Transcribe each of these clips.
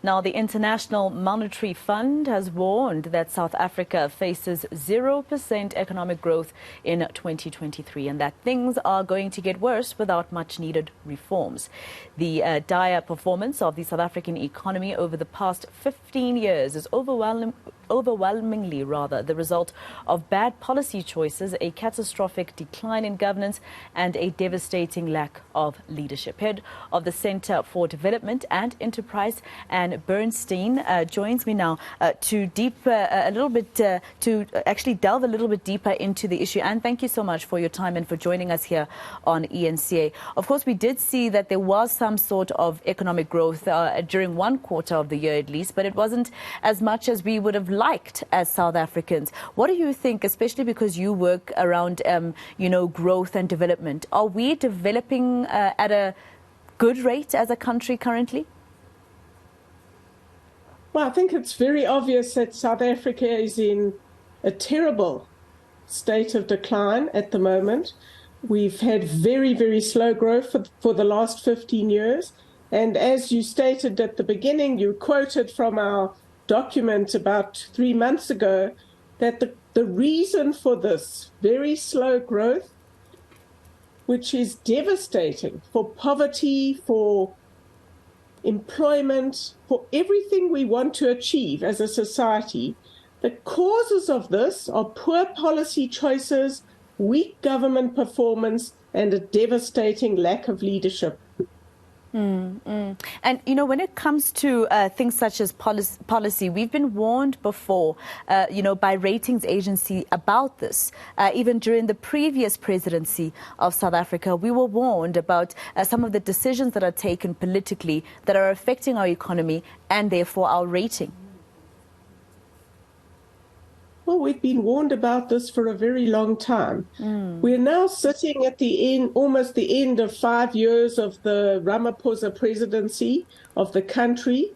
Now, the International Monetary Fund has warned that South Africa faces 0% economic growth in 2023 and that things are going to get worse without much needed reforms. The dire performance of the South African economy over the past 15 years is overwhelmingly the result of bad policy choices, a catastrophic decline in governance and a devastating lack of leadership. Head of the Center for Development and Enterprise, and Bernstein, joins me now to actually delve a little bit deeper into the issue. And thank you so much for your time and for joining us here on eNCA. Of course, we did see that there was some sort of economic growth during one quarter of the year at least, but it wasn't as much as we would have liked as South Africans. What do you think, especially because you work around, growth and development? Are we developing at a good rate as a country currently? Well, I think it's very obvious that South Africa is in a terrible state of decline at the moment. We've had very, very slow growth for the last 15 years. And as you stated at the beginning, you quoted from our document about 3 months ago that the reason for this very slow growth, which is devastating for poverty, for employment, for everything we want to achieve as a society, the causes of this are poor policy choices, weak government performance, and a devastating lack of leadership. And, when it comes to things such as policy, we've been warned before, by ratings agency about this. Even during the previous presidency of South Africa, we were warned about some of the decisions that are taken politically that are affecting our economy and therefore our rating. Well, we've been warned about this for a very long time. We're now sitting at almost the end of 5 years of the Ramaphosa presidency of the country.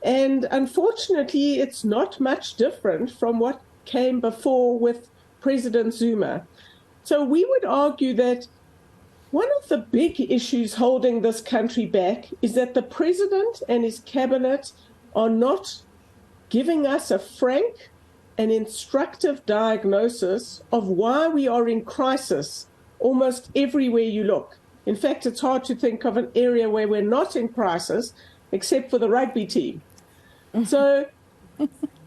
And unfortunately, it's not much different from what came before with President Zuma. So we would argue that one of the big issues holding this country back is that the president and his cabinet are not giving us a frank an instructive diagnosis of why we are in crisis almost everywhere you look. In fact, it's hard to think of an area where we're not in crisis, except for the rugby team. So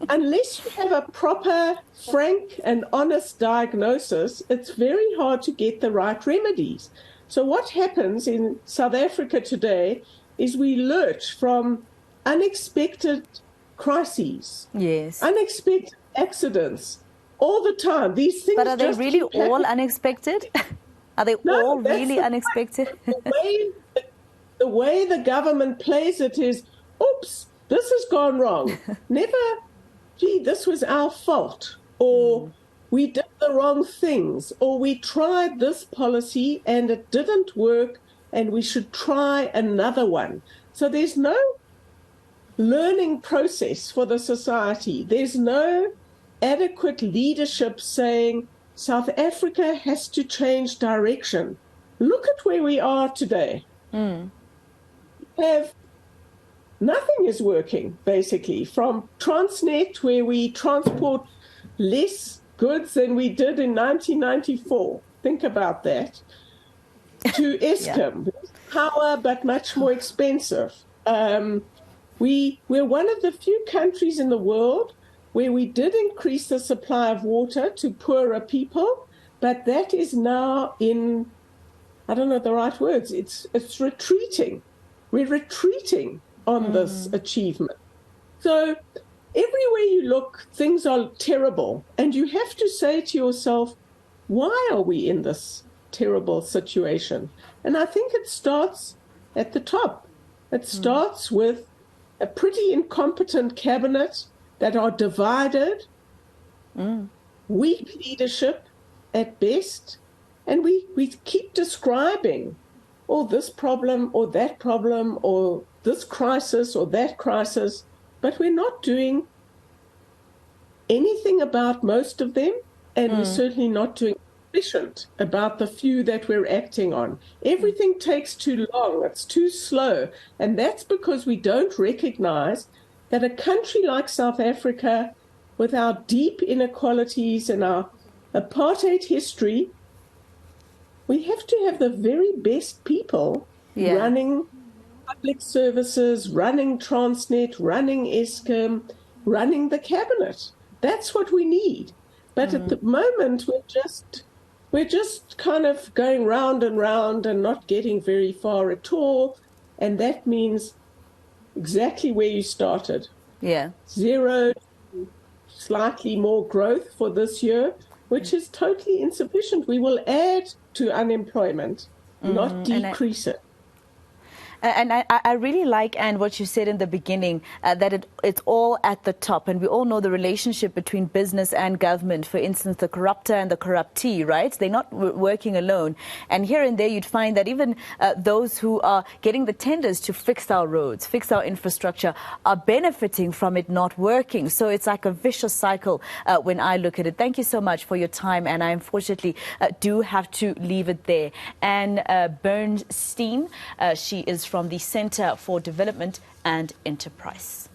unless you have a proper, frank and honest diagnosis, it's very hard to get the right remedies. So what happens in South Africa today is we lurch from unexpected crises, unexpected accidents all the time. These things. But are they really all unexpected? Are they all really unexpected? The way the government plays it is, oops, this has gone wrong. Never, gee, this was our fault. Or we did the wrong things. Or we tried this policy and it didn't work and we should try another one. So there's no learning process for the society. There's no adequate leadership saying South Africa has to change direction. Look at where we are today. Nothing is working, basically, from Transnet, where we transport less goods than we did in 1994. Think about that. To Eskom, power, but much more expensive. We're one of the few countries in the world where we did increase the supply of water to poorer people, but that is now in, I don't know the right words, it's retreating. We're retreating on this achievement. So everywhere you look, things are terrible. And you have to say to yourself, why are we in this terrible situation? And I think it starts at the top. It starts with a pretty incompetent cabinet that are divided, weak leadership at best, and we keep describing, this problem or that problem or this crisis or that crisis, but we're not doing anything about most of them, and we're certainly not doing sufficient about the few that we're acting on. Everything takes too long, it's too slow, and that's because we don't recognize that a country like South Africa, with our deep inequalities and our apartheid history, we have to have the very best people running public services, running Transnet, running Eskom, running the cabinet. That's what we need. But at the moment, we're just kind of going round and round and not getting very far at all. And that means exactly where you started. Yeah. 0 to slightly more growth for this year, which is totally insufficient. We will add to unemployment, not decrease it. And I really like, Anne, what you said in the beginning, that it's all at the top. And we all know the relationship between business and government. For instance, the corruptor and the corruptee, right? They're not working alone. And here and there, you'd find that even those who are getting the tenders to fix our roads, fix our infrastructure, are benefiting from it not working. So it's like a vicious cycle when I look at it. Thank you so much for your time. And I unfortunately do have to leave it there. And Bernstein, she is from the Center for Development and Enterprise.